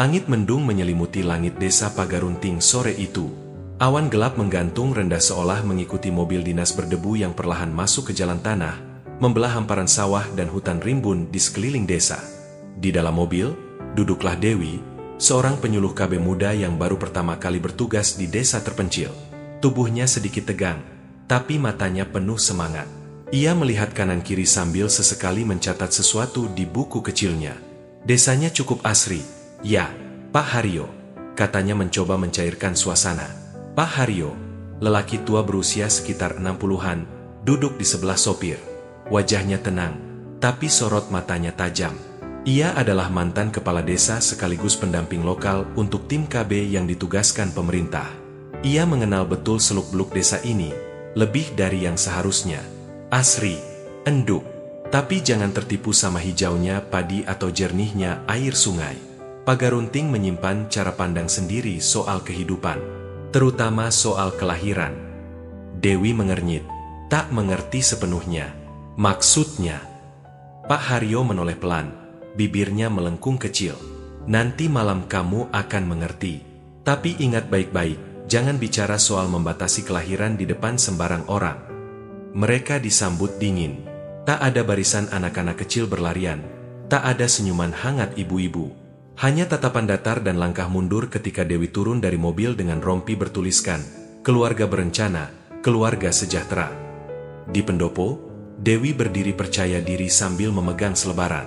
Langit mendung menyelimuti langit desa Pagarunting sore itu. Awan gelap menggantung rendah seolah mengikuti mobil dinas berdebu yang perlahan masuk ke jalan tanah, membelah hamparan sawah dan hutan rimbun di sekeliling desa. Di dalam mobil, duduklah Dewi, seorang penyuluh KB muda yang baru pertama kali bertugas di desa terpencil. Tubuhnya sedikit tegang, tapi matanya penuh semangat. Ia melihat kanan kiri sambil sesekali mencatat sesuatu di buku kecilnya. Desanya cukup asri. Ya, Pak Haryo, katanya mencoba mencairkan suasana. Pak Haryo, lelaki tua berusia sekitar 60-an, duduk di sebelah sopir. Wajahnya tenang, tapi sorot matanya tajam. Ia adalah mantan kepala desa sekaligus pendamping lokal untuk tim KB yang ditugaskan pemerintah. Ia mengenal betul seluk-beluk desa ini, lebih dari yang seharusnya. Asri, enduk, tapi jangan tertipu sama hijaunya padi atau jernihnya air sungai. Pagarunting menyimpan cara pandang sendiri soal kehidupan, terutama soal kelahiran. Dewi mengernyit, tak mengerti sepenuhnya. Maksudnya, Pak Haryo menoleh pelan, bibirnya melengkung kecil. Nanti malam kamu akan mengerti. Tapi ingat baik-baik, jangan bicara soal membatasi kelahiran di depan sembarang orang. Mereka disambut dingin. Tak ada barisan anak-anak kecil berlarian. Tak ada senyuman hangat ibu-ibu. Hanya tatapan datar dan langkah mundur ketika Dewi turun dari mobil dengan rompi bertuliskan, "Keluarga berencana, keluarga sejahtera." Di pendopo, Dewi berdiri percaya diri sambil memegang selebaran.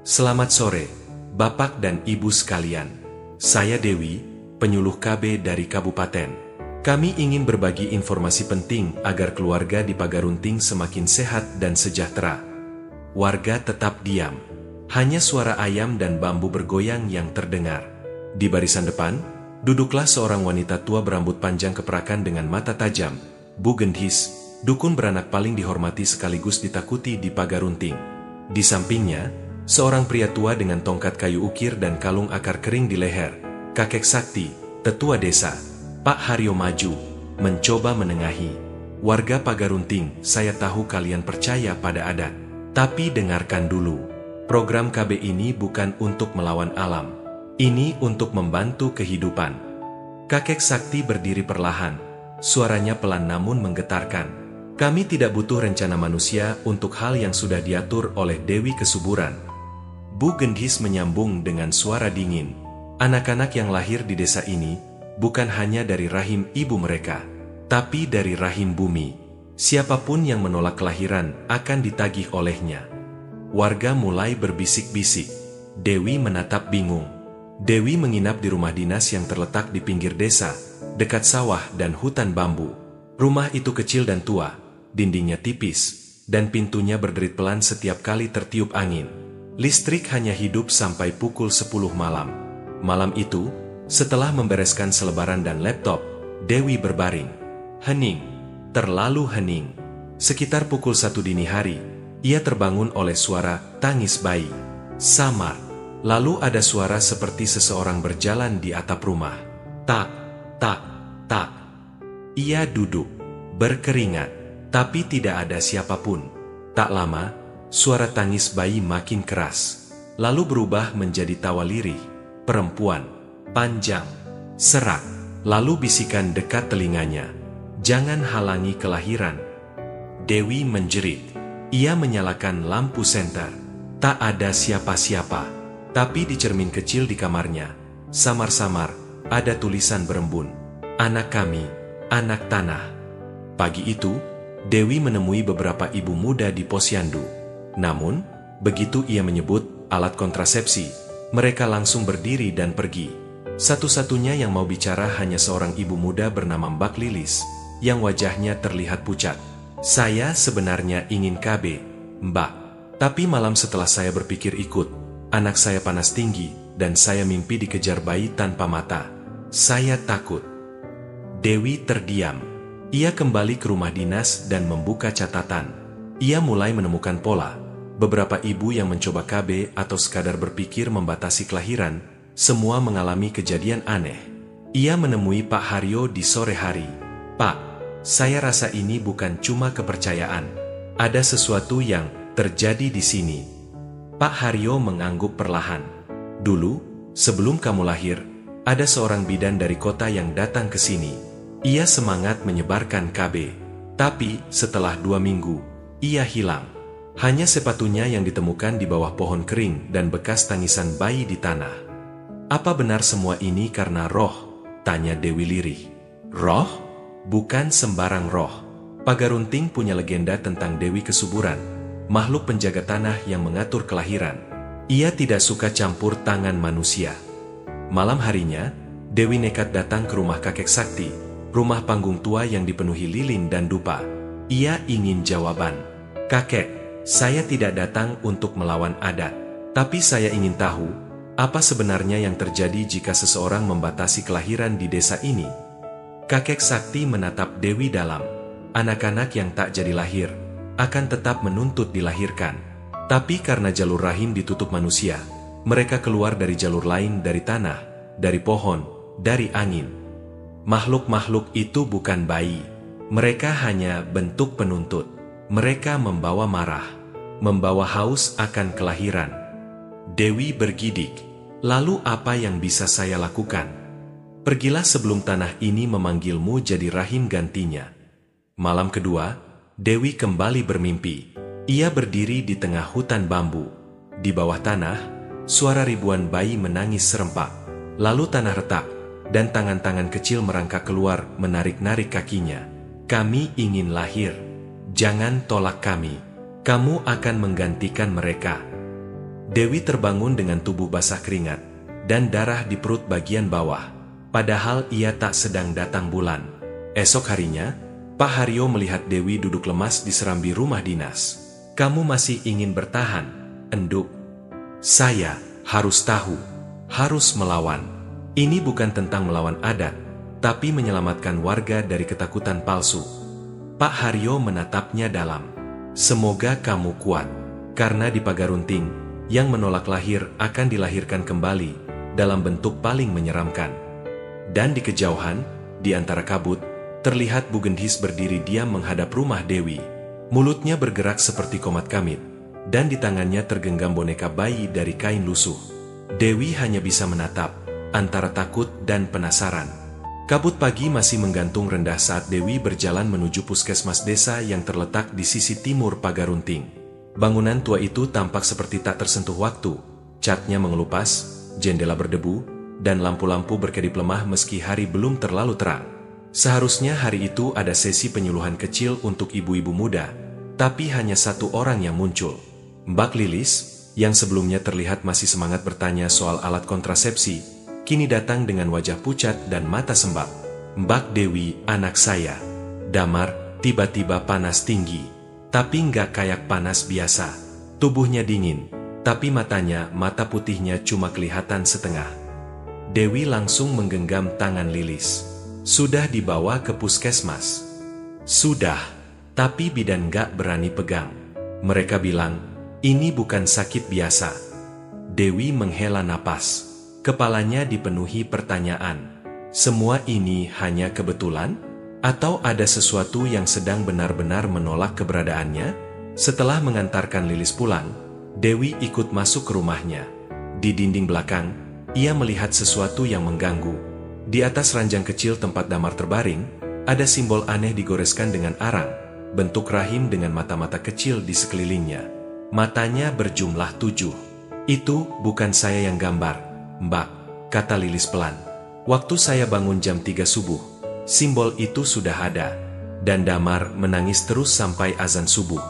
"Selamat sore, Bapak dan Ibu sekalian. Saya Dewi, penyuluh KB dari Kabupaten. Kami ingin berbagi informasi penting agar keluarga di Pagarunting semakin sehat dan sejahtera." Warga tetap diam. Hanya suara ayam dan bambu bergoyang yang terdengar. Di barisan depan, duduklah seorang wanita tua berambut panjang keperakan dengan mata tajam. Bu Gendhis, dukun beranak paling dihormati sekaligus ditakuti di Pagarunting. Di sampingnya, seorang pria tua dengan tongkat kayu ukir dan kalung akar kering di leher. Kakek Sakti, tetua desa. Pak Haryo maju, mencoba menengahi. "Warga Pagarunting, saya tahu kalian percaya pada adat. Tapi dengarkan dulu. Program KB ini bukan untuk melawan alam. Ini untuk membantu kehidupan." Kakek Sakti berdiri perlahan. Suaranya pelan namun menggetarkan. "Kami tidak butuh rencana manusia untuk hal yang sudah diatur oleh Dewi Kesuburan." Bu Gendhis menyambung dengan suara dingin. "Anak-anak yang lahir di desa ini bukan hanya dari rahim ibu mereka, tapi dari rahim bumi. Siapapun yang menolak kelahiran akan ditagih olehnya." Warga mulai berbisik-bisik. Dewi menatap bingung. Dewi menginap di rumah dinas yang terletak di pinggir desa, dekat sawah dan hutan bambu. Rumah itu kecil dan tua, dindingnya tipis, dan pintunya berderit pelan setiap kali tertiup angin. Listrik hanya hidup sampai pukul 10 malam. Malam itu, setelah membereskan selebaran dan laptop, Dewi berbaring. Hening, terlalu hening. Sekitar pukul 1 dini hari, ia terbangun oleh suara tangis bayi. Samar. Lalu ada suara seperti seseorang berjalan di atap rumah. Tak, tak, tak. Ia duduk, berkeringat, tapi tidak ada siapapun. Tak lama, suara tangis bayi makin keras. Lalu berubah menjadi tawa lirih, perempuan, panjang, serak. Lalu bisikan dekat telinganya. "Jangan halangi kelahiran." Dewi menjerit. Ia menyalakan lampu senter. Tak ada siapa-siapa. Tapi di cermin kecil di kamarnya, samar-samar, ada tulisan berembun. "Anak kami, anak tanah." Pagi itu, Dewi menemui beberapa ibu muda di posyandu. Namun, begitu ia menyebut alat kontrasepsi, mereka langsung berdiri dan pergi. Satu-satunya yang mau bicara hanya seorang ibu muda bernama Mbak Lilis, yang wajahnya terlihat pucat. "Saya sebenarnya ingin KB, Mbak. Tapi malam setelah saya berpikir ikut, anak saya panas tinggi, dan saya mimpi dikejar bayi tanpa mata. Saya takut." Dewi terdiam. Ia kembali ke rumah dinas dan membuka catatan. Ia mulai menemukan pola. Beberapa ibu yang mencoba KB atau sekadar berpikir membatasi kelahiran, semua mengalami kejadian aneh. Ia menemui Pak Haryo di sore hari. "Pak, saya rasa ini bukan cuma kepercayaan. Ada sesuatu yang terjadi di sini." Pak Haryo mengangguk perlahan. "Dulu, Sebelum kamu lahir, ada seorang bidan dari kota yang datang ke sini. Ia semangat menyebarkan KB. Tapi, setelah 2 minggu, ia hilang. Hanya sepatunya yang ditemukan di bawah pohon kering dan bekas tangisan bayi di tanah. Apa benar semua ini karena roh? Tanya Dewi lirih. Roh? Bukan sembarang roh. Pagarunting punya legenda tentang Dewi Kesuburan, makhluk penjaga tanah yang mengatur kelahiran. Ia tidak suka campur tangan manusia. Malam harinya, Dewi nekat datang ke rumah kakek sakti, rumah panggung tua yang dipenuhi lilin dan dupa. Ia ingin jawaban. Kakek, saya tidak datang untuk melawan adat, tapi saya ingin tahu, apa sebenarnya yang terjadi jika seseorang membatasi kelahiran di desa ini? Kakek sakti menatap Dewi dalam. Anak-anak yang tak jadi lahir akan tetap menuntut dilahirkan. Tapi karena jalur rahim ditutup manusia, mereka keluar dari jalur lain, dari tanah, dari pohon, dari angin. Makhluk-makhluk itu bukan bayi. Mereka hanya bentuk penuntut. Mereka membawa marah, membawa haus akan kelahiran. Dewi bergidik. Lalu apa yang bisa saya lakukan? Pergilah sebelum tanah ini memanggilmu jadi rahim gantinya. Malam kedua, Dewi kembali bermimpi. Ia berdiri di tengah hutan bambu. Di bawah tanah, suara ribuan bayi menangis serempak. Lalu tanah retak, dan tangan-tangan kecil merangkak keluar menarik-narik kakinya. Kami ingin lahir. Jangan tolak kami. Kamu akan menggantikan mereka. Dewi terbangun dengan tubuh basah keringat, dan darah di perut bagian bawah. Padahal ia tak sedang datang bulan. Esok harinya, Pak Haryo melihat Dewi duduk lemas di serambi rumah dinas. Kamu masih ingin bertahan, enduk? Saya harus tahu, harus melawan. Ini bukan tentang melawan adat, tapi menyelamatkan warga dari ketakutan palsu. Pak Haryo menatapnya dalam. Semoga kamu kuat, karena di Pagarunting, yang menolak lahir akan dilahirkan kembali dalam bentuk paling menyeramkan. Dan di kejauhan, di antara kabut, terlihat Bu Gendhis berdiri diam menghadap rumah Dewi. Mulutnya bergerak seperti komat kamit, dan di tangannya tergenggam boneka bayi dari kain lusuh. Dewi hanya bisa menatap, antara takut dan penasaran. Kabut pagi masih menggantung rendah saat Dewi berjalan menuju puskesmas desa yang terletak di sisi timur Pagarunting. Bangunan tua itu tampak seperti tak tersentuh waktu. Catnya mengelupas, jendela berdebu, dan lampu-lampu berkedip lemah meski hari belum terlalu terang. Seharusnya hari itu ada sesi penyuluhan kecil untuk ibu-ibu muda, tapi hanya satu orang yang muncul. Mbak Lilis, yang sebelumnya terlihat masih semangat bertanya soal alat kontrasepsi, kini datang dengan wajah pucat dan mata sembab. Mbak Dewi, anak saya. Damar, tiba-tiba panas tinggi. Tapi nggak kayak panas biasa. Tubuhnya dingin, tapi mata putihnya cuma kelihatan setengah. Dewi langsung menggenggam tangan Lilis. Sudah dibawa ke puskesmas. Sudah, tapi bidan nggak berani pegang. Mereka bilang, ini bukan sakit biasa. Dewi menghela napas. Kepalanya dipenuhi pertanyaan. Semua ini hanya kebetulan? Atau ada sesuatu yang sedang benar-benar menolak keberadaannya? Setelah mengantarkan Lilis pulang, Dewi ikut masuk ke rumahnya. Di dinding belakang, ia melihat sesuatu yang mengganggu. Di atas ranjang kecil tempat Damar terbaring, ada simbol aneh digoreskan dengan arang, bentuk rahim dengan mata-mata kecil di sekelilingnya. Matanya berjumlah 7. Itu bukan saya yang gambar, Mbak, kata Lilis pelan. Waktu saya bangun jam 3 subuh, simbol itu sudah ada, dan Damar menangis terus sampai azan subuh.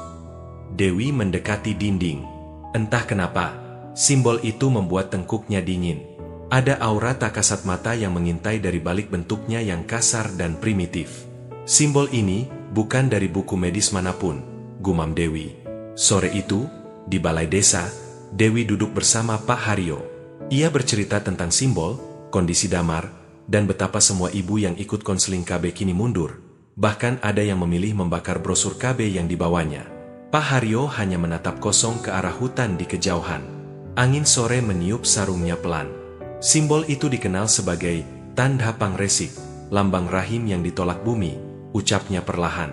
Dewi mendekati dinding. Entah kenapa, simbol itu membuat tengkuknya dingin. Ada aura tak kasat mata yang mengintai dari balik bentuknya yang kasar dan primitif. Simbol ini bukan dari buku medis manapun, gumam Dewi. Sore itu, di balai desa, Dewi duduk bersama Pak Haryo. Ia bercerita tentang simbol, kondisi Damar, dan betapa semua ibu yang ikut konseling KB kini mundur. Bahkan ada yang memilih membakar brosur KB yang dibawanya. Pak Haryo hanya menatap kosong ke arah hutan di kejauhan. Angin sore meniup sarungnya pelan. Simbol itu dikenal sebagai tanda pangresik, lambang rahim yang ditolak bumi, ucapnya perlahan.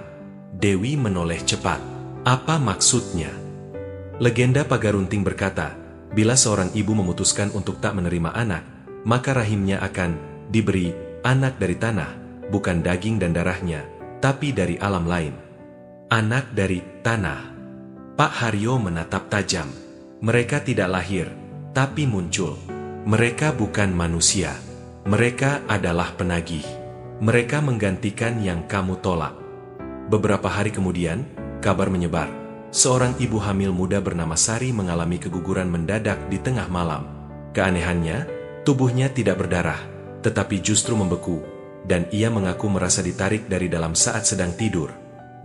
Dewi menoleh cepat. Apa maksudnya? Legenda Pagarunting berkata, bila seorang ibu memutuskan untuk tak menerima anak, maka rahimnya akan diberi anak dari tanah, bukan daging dan darahnya, tapi dari alam lain. Anak dari tanah. Pak Haryo menatap tajam. Mereka tidak lahir, tapi muncul. Mereka bukan manusia. Mereka adalah penagih. Mereka menggantikan yang kamu tolak. Beberapa hari kemudian, kabar menyebar. Seorang ibu hamil muda bernama Sari mengalami keguguran mendadak di tengah malam. Keanehannya, tubuhnya tidak berdarah, tetapi justru membeku, dan ia mengaku merasa ditarik dari dalam saat sedang tidur.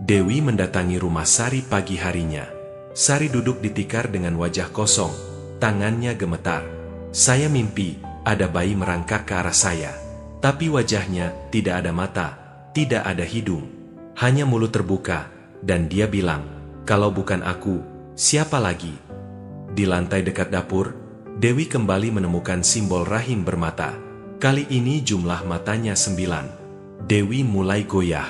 Dewi mendatangi rumah Sari pagi harinya. Sari duduk di tikar dengan wajah kosong, tangannya gemetar. Saya mimpi, ada bayi merangkak ke arah saya. Tapi wajahnya tidak ada mata, tidak ada hidung. Hanya mulut terbuka, dan dia bilang, kalau bukan aku, siapa lagi? Di lantai dekat dapur, Dewi kembali menemukan simbol rahim bermata. Kali ini jumlah matanya 9. Dewi mulai goyah.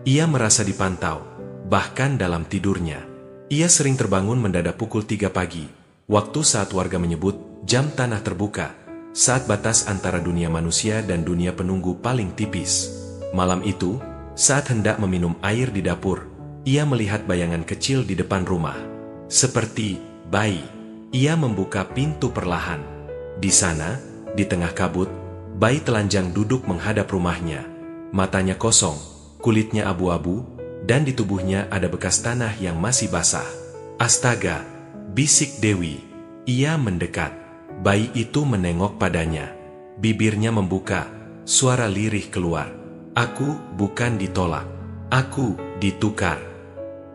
Ia merasa dipantau, bahkan dalam tidurnya. Ia sering terbangun mendadak pukul 3 pagi, waktu saat warga menyebut jam tanah terbuka, saat batas antara dunia manusia dan dunia penunggu paling tipis. Malam itu, saat hendak meminum air di dapur, ia melihat bayangan kecil di depan rumah. Seperti bayi, ia membuka pintu perlahan. Di sana, di tengah kabut, bayi telanjang duduk menghadap rumahnya. Matanya kosong, kulitnya abu-abu, dan di tubuhnya ada bekas tanah yang masih basah. Astaga, bisik Dewi. Ia mendekat. Bayi itu menengok padanya. Bibirnya membuka, suara lirih keluar. Aku bukan ditolak. Aku ditukar.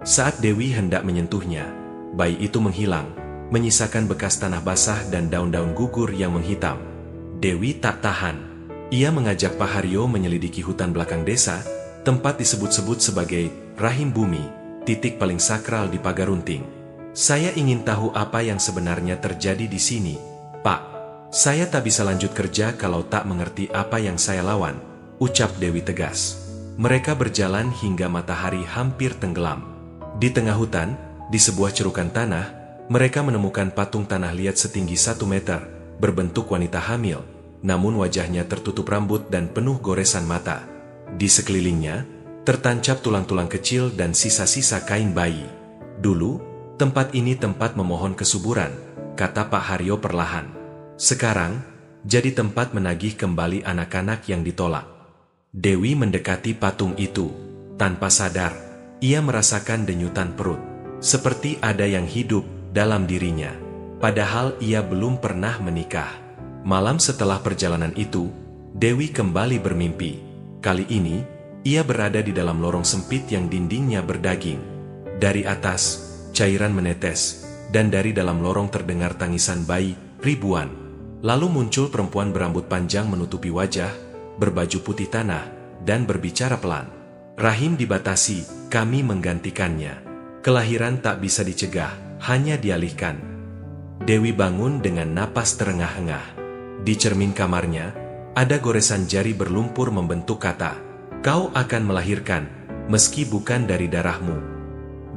Saat Dewi hendak menyentuhnya, bayi itu menghilang, menyisakan bekas tanah basah dan daun-daun gugur yang menghitam. Dewi tak tahan. Ia mengajak Pak Haryo menyelidiki hutan belakang desa, tempat disebut-sebut sebagai rahim bumi, titik paling sakral di Pagarunting. Saya ingin tahu apa yang sebenarnya terjadi di sini, Pak. Saya tak bisa lanjut kerja kalau tak mengerti apa yang saya lawan, ucap Dewi tegas. Mereka berjalan hingga matahari hampir tenggelam. Di tengah hutan, di sebuah cerukan tanah, mereka menemukan patung tanah liat setinggi 1 meter, berbentuk wanita hamil, namun wajahnya tertutup rambut dan penuh goresan mata. Di sekelilingnya, tertancap tulang-tulang kecil dan sisa-sisa kain bayi. Dulu, tempat ini tempat memohon kesuburan, kata Pak Haryo perlahan. Sekarang, jadi tempat menagih kembali anak-anak yang ditolak. Dewi mendekati patung itu. Tanpa sadar, ia merasakan denyutan perut. Seperti ada yang hidup dalam dirinya. Padahal ia belum pernah menikah. Malam setelah perjalanan itu, Dewi kembali bermimpi. Kali ini, ia berada di dalam lorong sempit yang dindingnya berdaging. Dari atas, cairan menetes, dan dari dalam lorong terdengar tangisan bayi ribuan. Lalu muncul perempuan berambut panjang menutupi wajah, berbaju putih tanah, dan berbicara pelan. Rahim dibatasi, kami menggantikannya. Kelahiran tak bisa dicegah, hanya dialihkan. Dewi bangun dengan napas terengah-engah. Di cermin kamarnya, ada goresan jari berlumpur membentuk kata, kau akan melahirkan, meski bukan dari darahmu.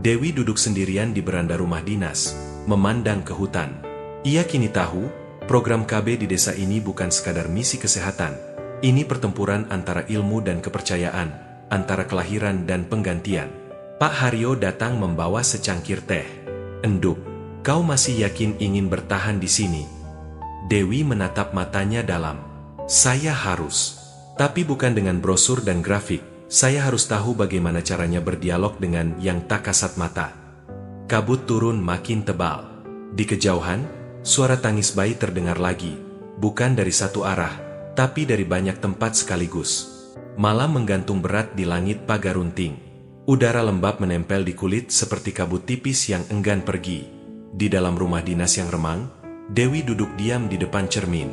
Dewi duduk sendirian di beranda rumah dinas, memandang ke hutan. Ia kini tahu, program KB di desa ini bukan sekadar misi kesehatan. Ini pertempuran antara ilmu dan kepercayaan, antara kelahiran dan penggantian. Pak Haryo datang membawa secangkir teh. Enduk, kau masih yakin ingin bertahan di sini? Dewi menatap matanya dalam. Saya harus. Tapi bukan dengan brosur dan grafik. Saya harus tahu bagaimana caranya berdialog dengan yang tak kasat mata. Kabut turun makin tebal. Di kejauhan, suara tangis bayi terdengar lagi. Bukan dari satu arah, tapi dari banyak tempat sekaligus. Malam menggantung berat di langit Pagarunting. Udara lembab menempel di kulit seperti kabut tipis yang enggan pergi. Di dalam rumah dinas yang remang, Dewi duduk diam di depan cermin.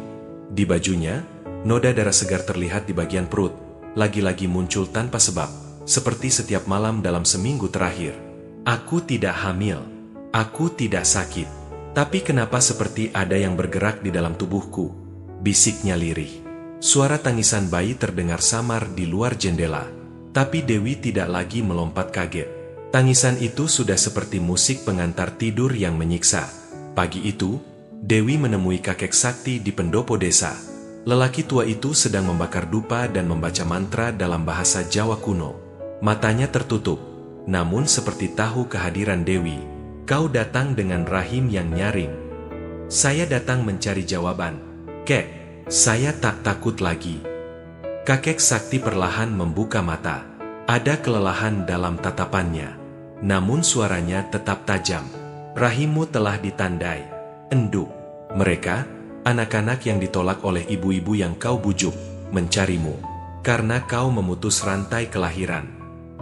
Di bajunya, noda darah segar terlihat di bagian perut, lagi-lagi muncul tanpa sebab, seperti setiap malam dalam seminggu terakhir. Aku tidak hamil, aku tidak sakit, tapi kenapa seperti ada yang bergerak di dalam tubuhku? Bisiknya lirih. Suara tangisan bayi terdengar samar di luar jendela, tapi Dewi tidak lagi melompat kaget. Tangisan itu sudah seperti musik pengantar tidur yang menyiksa. Pagi itu, Dewi menemui kakek sakti di pendopo desa. Lelaki tua itu sedang membakar dupa dan membaca mantra dalam bahasa Jawa kuno. Matanya tertutup, namun seperti tahu kehadiran Dewi. "Kau datang dengan rahim yang nyaring." "Saya datang mencari jawaban, Kek. Saya tak takut lagi." Kakek sakti perlahan membuka mata. Ada kelelahan dalam tatapannya, namun suaranya tetap tajam. "Rahimmu telah ditandai, Enduk. Mereka, anak-anak yang ditolak oleh ibu-ibu yang kau bujuk, mencarimu, karena kau memutus rantai kelahiran.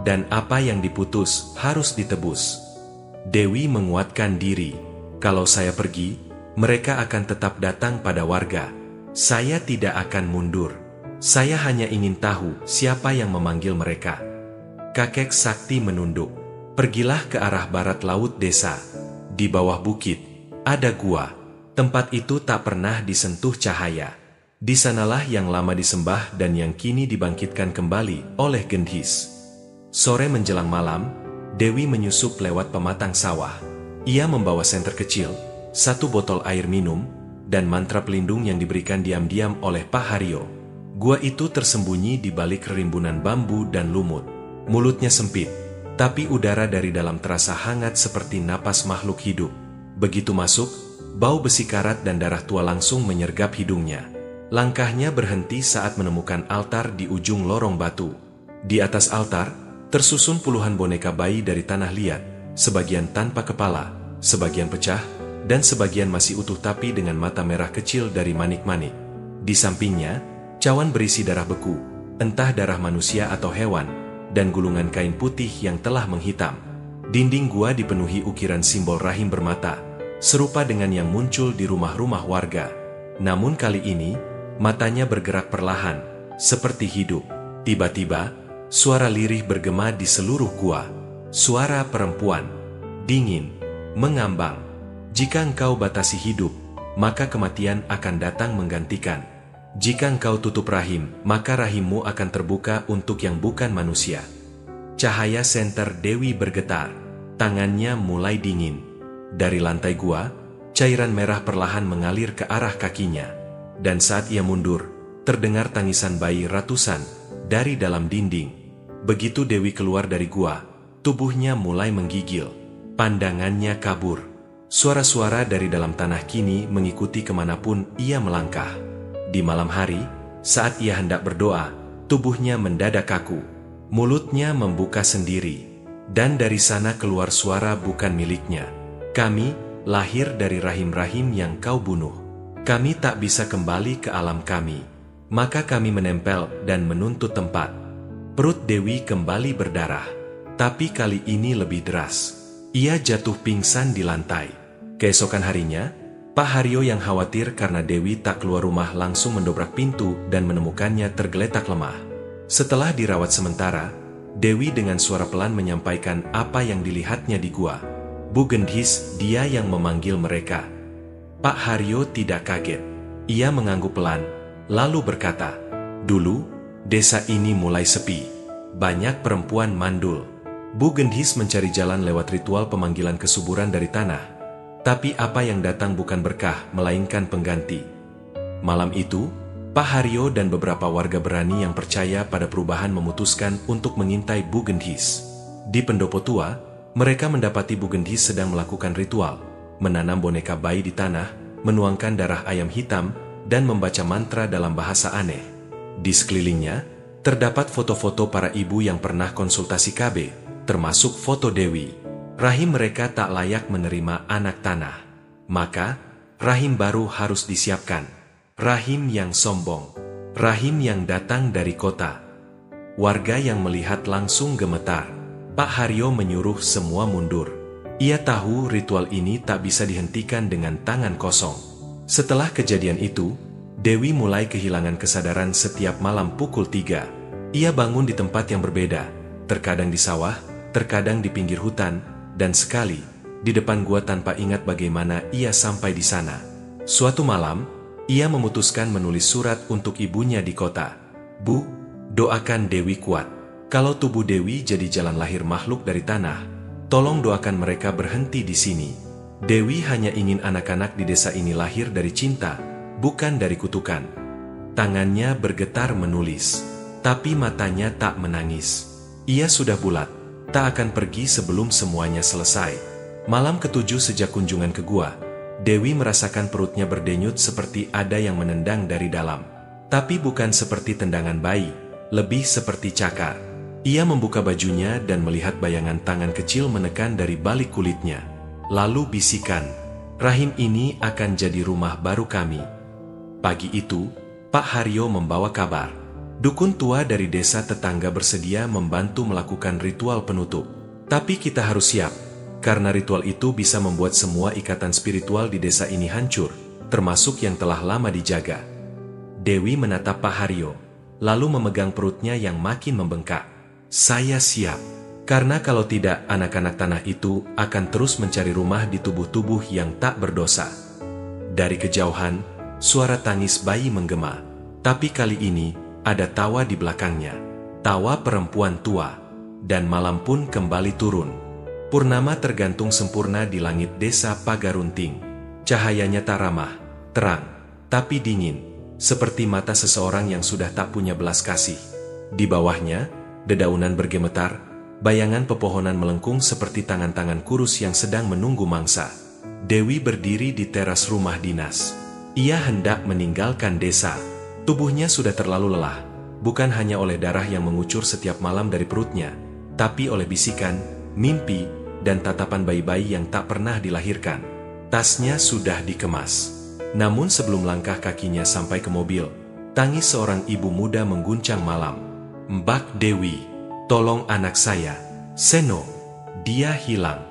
Dan apa yang diputus harus ditebus." Dewi menguatkan diri. "Kalau saya pergi, mereka akan tetap datang pada warga. Saya tidak akan mundur. Saya hanya ingin tahu siapa yang memanggil mereka." Kakek sakti menunduk. "Pergilah ke arah barat laut desa. Di bawah bukit ada gua. Tempat itu tak pernah disentuh cahaya. Di sanalah yang lama disembah dan yang kini dibangkitkan kembali oleh Gendhis." Sore menjelang malam, Dewi menyusup lewat pematang sawah. Ia membawa senter kecil, 1 botol air minum, dan mantra pelindung yang diberikan diam-diam oleh Pak Haryo. Gua itu tersembunyi di balik rimbunan bambu dan lumut. Mulutnya sempit, tapi udara dari dalam terasa hangat seperti napas makhluk hidup. Begitu masuk, bau besi karat dan darah tua langsung menyergap hidungnya. Langkahnya berhenti saat menemukan altar di ujung lorong batu. Di atas altar, tersusun puluhan boneka bayi dari tanah liat, sebagian tanpa kepala, sebagian pecah, dan sebagian masih utuh tapi dengan mata merah kecil dari manik-manik. Di sampingnya, cawan berisi darah beku, entah darah manusia atau hewan, dan gulungan kain putih yang telah menghitam. Dinding gua dipenuhi ukiran simbol rahim bermata, serupa dengan yang muncul di rumah-rumah warga. Namun kali ini, matanya bergerak perlahan, seperti hidup. Tiba-tiba, suara lirih bergema di seluruh gua. Suara perempuan, dingin, mengambang. "Jika engkau batasi hidup, maka kematian akan datang menggantikan. Jika engkau tutup rahim, maka rahimmu akan terbuka untuk yang bukan manusia." Cahaya senter Dewi bergetar. Tangannya mulai dingin. Dari lantai gua, cairan merah perlahan mengalir ke arah kakinya. Dan saat ia mundur, terdengar tangisan bayi ratusan dari dalam dinding. Begitu Dewi keluar dari gua, tubuhnya mulai menggigil. Pandangannya kabur. Suara-suara dari dalam tanah kini mengikuti kemanapun ia melangkah. Di malam hari, saat ia hendak berdoa, tubuhnya mendadak kaku. Mulutnya membuka sendiri. Dan dari sana keluar suara bukan miliknya. "Kami lahir dari rahim-rahim yang kau bunuh. Kami tak bisa kembali ke alam kami. Maka kami menempel dan menuntut tempat." Perut Dewi kembali berdarah. Tapi kali ini lebih deras. Ia jatuh pingsan di lantai. Keesokan harinya, Pak Haryo yang khawatir karena Dewi tak keluar rumah langsung mendobrak pintu dan menemukannya tergeletak lemah. Setelah dirawat sementara, Dewi dengan suara pelan menyampaikan apa yang dilihatnya di gua. "Bu Gendhis, dia yang memanggil mereka." Pak Haryo tidak kaget. Ia mengangguk pelan, lalu berkata, "Dulu, desa ini mulai sepi. Banyak perempuan mandul. Bu Gendhis mencari jalan lewat ritual pemanggilan kesuburan dari tanah. Tapi apa yang datang bukan berkah, melainkan pengganti." Malam itu, Pak Haryo dan beberapa warga berani yang percaya pada perubahan memutuskan untuk mengintai Bu Gendhis. Di pendopo tua, mereka mendapati Bu Gendhis sedang melakukan ritual, menanam boneka bayi di tanah, menuangkan darah ayam hitam, dan membaca mantra dalam bahasa aneh. Di sekelilingnya, terdapat foto-foto para ibu yang pernah konsultasi KB, termasuk foto Dewi. Rahim mereka tak layak menerima anak tanah. Maka, rahim baru harus disiapkan. Rahim yang sombong. Rahim yang datang dari kota. Warga yang melihat langsung gemetar. Pak Haryo menyuruh semua mundur. Ia tahu ritual ini tak bisa dihentikan dengan tangan kosong. Setelah kejadian itu, Dewi mulai kehilangan kesadaran setiap malam pukul 3. Ia bangun di tempat yang berbeda, terkadang di sawah, terkadang di pinggir hutan, dan sekali di depan gua tanpa ingat bagaimana ia sampai di sana. Suatu malam, ia memutuskan menulis surat untuk ibunya di kota. "Bu, doakan Dewi kuat. Kalau tubuh Dewi jadi jalan lahir makhluk dari tanah, tolong doakan mereka berhenti di sini. Dewi hanya ingin anak-anak di desa ini lahir dari cinta, bukan dari kutukan." Tangannya bergetar menulis, tapi matanya tak menangis. Ia sudah bulat, tak akan pergi sebelum semuanya selesai. Malam ketujuh sejak kunjungan ke gua, Dewi merasakan perutnya berdenyut seperti ada yang menendang dari dalam. Tapi bukan seperti tendangan bayi, lebih seperti cakar. Ia membuka bajunya dan melihat bayangan tangan kecil menekan dari balik kulitnya. Lalu bisikan, "Rahim ini akan jadi rumah baru kami." Pagi itu, Pak Haryo membawa kabar. Dukun tua dari desa tetangga bersedia membantu melakukan ritual penutup. Tapi kita harus siap, karena ritual itu bisa membuat semua ikatan spiritual di desa ini hancur, termasuk yang telah lama dijaga. Dewi menatap Pak Haryo, lalu memegang perutnya yang makin membengkak. "Saya siap, karena kalau tidak anak-anak tanah itu akan terus mencari rumah di tubuh-tubuh yang tak berdosa." Dari kejauhan, suara tangis bayi menggema, tapi kali ini ada tawa di belakangnya. Tawa perempuan tua, dan malam pun kembali turun. Purnama tergantung sempurna di langit desa Pagarunting. Cahayanya tak ramah, terang, tapi dingin, seperti mata seseorang yang sudah tak punya belas kasih. Di bawahnya, dedaunan bergemetar, bayangan pepohonan melengkung seperti tangan-tangan kurus yang sedang menunggu mangsa. Dewi berdiri di teras rumah dinas. Ia hendak meninggalkan desa. Tubuhnya sudah terlalu lelah, bukan hanya oleh darah yang mengucur setiap malam dari perutnya, tapi oleh bisikan, mimpi, dan tatapan bayi-bayi yang tak pernah dilahirkan. Tasnya sudah dikemas. Namun sebelum langkah kakinya sampai ke mobil, tangis seorang ibu muda mengguncang malam. "Mbak Dewi, tolong anak saya, Seno. Dia hilang.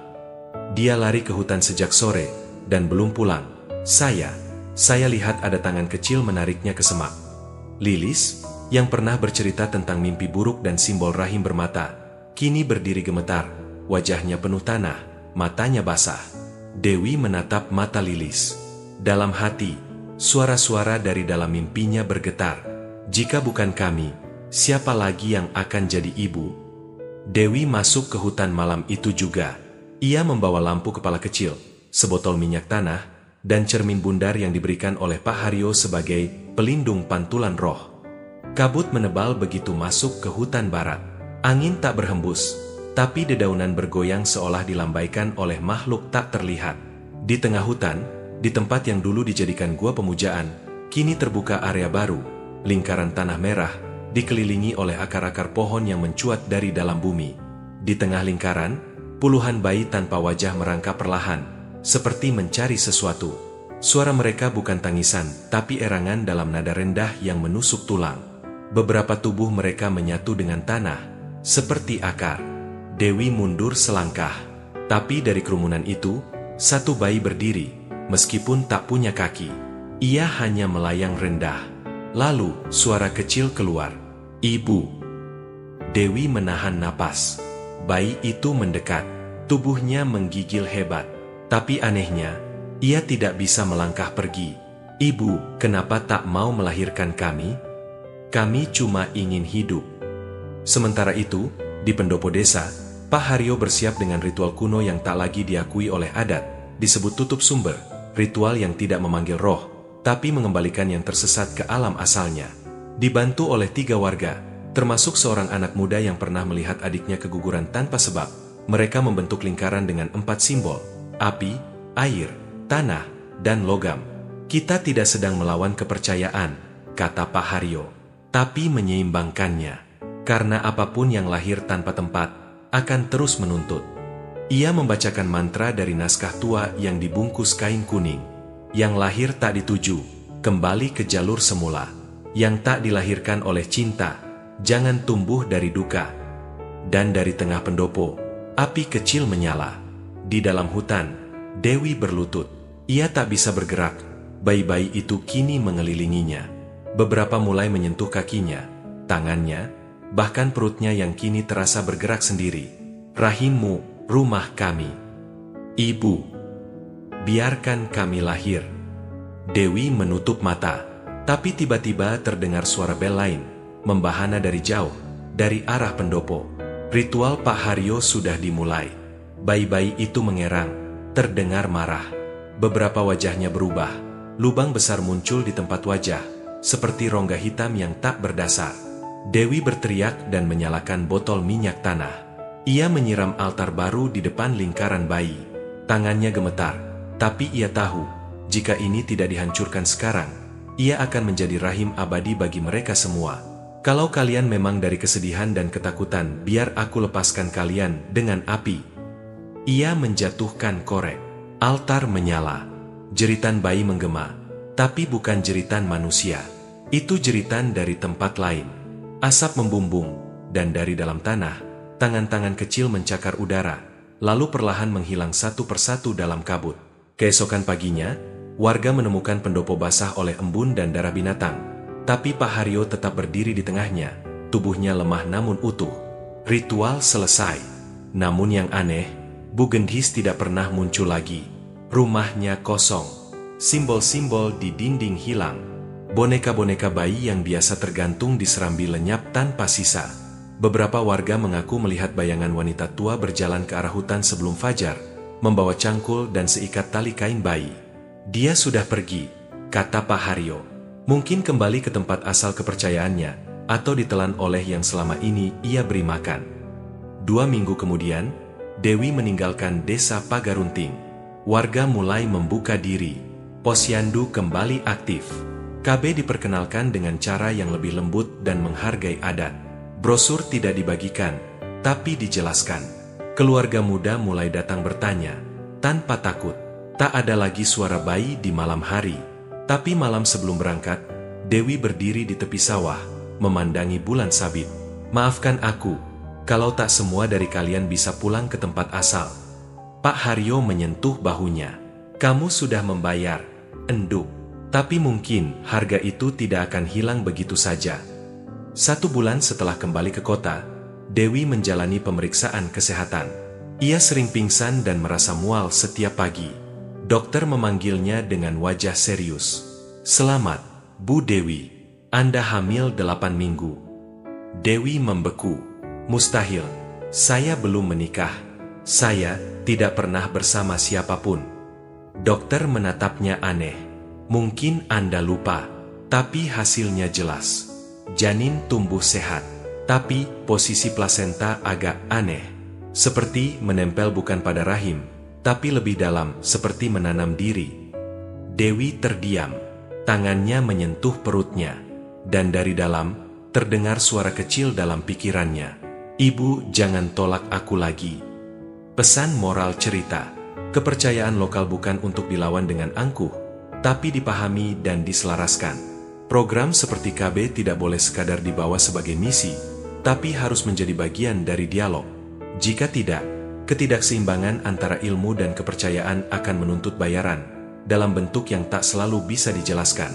Dia lari ke hutan sejak sore, dan belum pulang. Saya lihat ada tangan kecil menariknya ke semak." Lilis, yang pernah bercerita tentang mimpi buruk dan simbol rahim bermata, kini berdiri gemetar, wajahnya penuh tanah, matanya basah. Dewi menatap mata Lilis. Dalam hati, suara-suara dari dalam mimpinya bergetar. "Jika bukan kami, siapa lagi yang akan jadi ibu?" Dewi masuk ke hutan malam itu juga. Ia membawa lampu kepala kecil, sebotol minyak tanah, dan cermin bundar yang diberikan oleh Pak Haryo sebagai pelindung pantulan roh. Kabut menebal begitu masuk ke hutan barat. Angin tak berhembus, tapi dedaunan bergoyang seolah dilambaikan oleh makhluk tak terlihat. Di tengah hutan, di tempat yang dulu dijadikan gua pemujaan, kini terbuka area baru, lingkaran tanah merah, dikelilingi oleh akar-akar pohon yang mencuat dari dalam bumi. Di tengah lingkaran, puluhan bayi tanpa wajah merangkak perlahan, seperti mencari sesuatu. Suara mereka bukan tangisan, tapi erangan dalam nada rendah yang menusuk tulang. Beberapa tubuh mereka menyatu dengan tanah, seperti akar. Dewi mundur selangkah, tapi dari kerumunan itu, satu bayi berdiri, meskipun tak punya kaki. Ia hanya melayang rendah. Lalu, suara kecil keluar, "Ibu." Dewi menahan napas. Bayi itu mendekat, tubuhnya menggigil hebat. Tapi anehnya, ia tidak bisa melangkah pergi. "Ibu, kenapa tak mau melahirkan kami? Kami cuma ingin hidup." Sementara itu, di pendopo desa, Pak Haryo bersiap dengan ritual kuno yang tak lagi diakui oleh adat, disebut tutup sumber, ritual yang tidak memanggil roh, tapi mengembalikan yang tersesat ke alam asalnya. Dibantu oleh 3 warga, termasuk seorang anak muda yang pernah melihat adiknya keguguran tanpa sebab, mereka membentuk lingkaran dengan 4 simbol: api, air, tanah, dan logam. "Kita tidak sedang melawan kepercayaan," kata Pak Haryo, "tapi menyeimbangkannya. Karena apapun yang lahir tanpa tempat, akan terus menuntut." Ia membacakan mantra dari naskah tua yang dibungkus kain kuning. Yang lahir tak dituju, kembali ke jalur semula. Yang tak dilahirkan oleh cinta, jangan tumbuh dari duka. Dan dari tengah pendopo, api kecil menyala. Di dalam hutan, Dewi berlutut. Ia tak bisa bergerak. Bayi-bayi itu kini mengelilinginya. Beberapa mulai menyentuh kakinya, tangannya, bahkan perutnya yang kini terasa bergerak sendiri. "Rahimmu, rumah kami. Ibu, biarkan kami lahir." Dewi menutup mata, tapi tiba-tiba terdengar suara bel lain, membahana dari jauh, dari arah pendopo. Ritual Pak Haryo sudah dimulai. Bayi-bayi itu mengerang, terdengar marah. Beberapa wajahnya berubah, lubang besar muncul di tempat wajah, seperti rongga hitam yang tak berdasar. Dewi berteriak dan menyalakan botol minyak tanah. Ia menyiram altar baru di depan lingkaran bayi. Tangannya gemetar, tapi ia tahu, jika ini tidak dihancurkan sekarang, ia akan menjadi rahim abadi bagi mereka semua. Kalau kalian memang dari kesedihan dan ketakutan, biar aku lepaskan kalian dengan api. Ia menjatuhkan korek. Altar menyala. Jeritan bayi menggema, tapi bukan jeritan manusia. Itu jeritan dari tempat lain. Asap membumbung, dan dari dalam tanah, tangan-tangan kecil mencakar udara, lalu perlahan menghilang satu persatu dalam kabut. Keesokan paginya, warga menemukan pendopo basah oleh embun dan darah binatang, tapi Pak Haryo tetap berdiri di tengahnya, tubuhnya lemah namun utuh. Ritual selesai. Namun yang aneh, Bu Gendhis tidak pernah muncul lagi. Rumahnya kosong. Simbol-simbol di dinding hilang. Boneka-boneka bayi yang biasa tergantung di serambi lenyap tanpa sisa. Beberapa warga mengaku melihat bayangan wanita tua berjalan ke arah hutan sebelum fajar, membawa cangkul dan seikat tali kain bayi. Dia sudah pergi, kata Pak Haryo. Mungkin kembali ke tempat asal kepercayaannya, atau ditelan oleh yang selama ini ia beri makan. 2 minggu kemudian, Dewi meninggalkan desa Pagarunting. Warga mulai membuka diri. Posyandu kembali aktif. KB diperkenalkan dengan cara yang lebih lembut dan menghargai adat. Brosur tidak dibagikan, tapi dijelaskan. Keluarga muda mulai datang bertanya, tanpa takut. Tak ada lagi suara bayi di malam hari. Tapi malam sebelum berangkat, Dewi berdiri di tepi sawah, memandangi bulan sabit. Maafkan aku, kalau tak semua dari kalian bisa pulang ke tempat asal. Pak Haryo menyentuh bahunya. Kamu sudah membayar, enduk. Tapi mungkin harga itu tidak akan hilang begitu saja. 1 bulan setelah kembali ke kota, Dewi menjalani pemeriksaan kesehatan. Ia sering pingsan dan merasa mual setiap pagi. Dokter memanggilnya dengan wajah serius. Selamat, Bu Dewi. Anda hamil 8 minggu. Dewi membeku. Mustahil. Saya belum menikah. Saya tidak pernah bersama siapapun. Dokter menatapnya aneh. Mungkin Anda lupa, tapi hasilnya jelas. Janin tumbuh sehat, tapi posisi plasenta agak aneh. Seperti menempel bukan pada rahim, tapi lebih dalam, seperti menanam diri. Dewi terdiam, tangannya menyentuh perutnya, dan dari dalam, terdengar suara kecil dalam pikirannya. Ibu, jangan tolak aku lagi. Pesan moral cerita, kepercayaan lokal bukan untuk dilawan dengan angkuh, tapi dipahami dan diselaraskan. Program seperti KB tidak boleh sekadar dibawa sebagai misi, tapi harus menjadi bagian dari dialog. Jika tidak, ketidakseimbangan antara ilmu dan kepercayaan akan menuntut bayaran, dalam bentuk yang tak selalu bisa dijelaskan.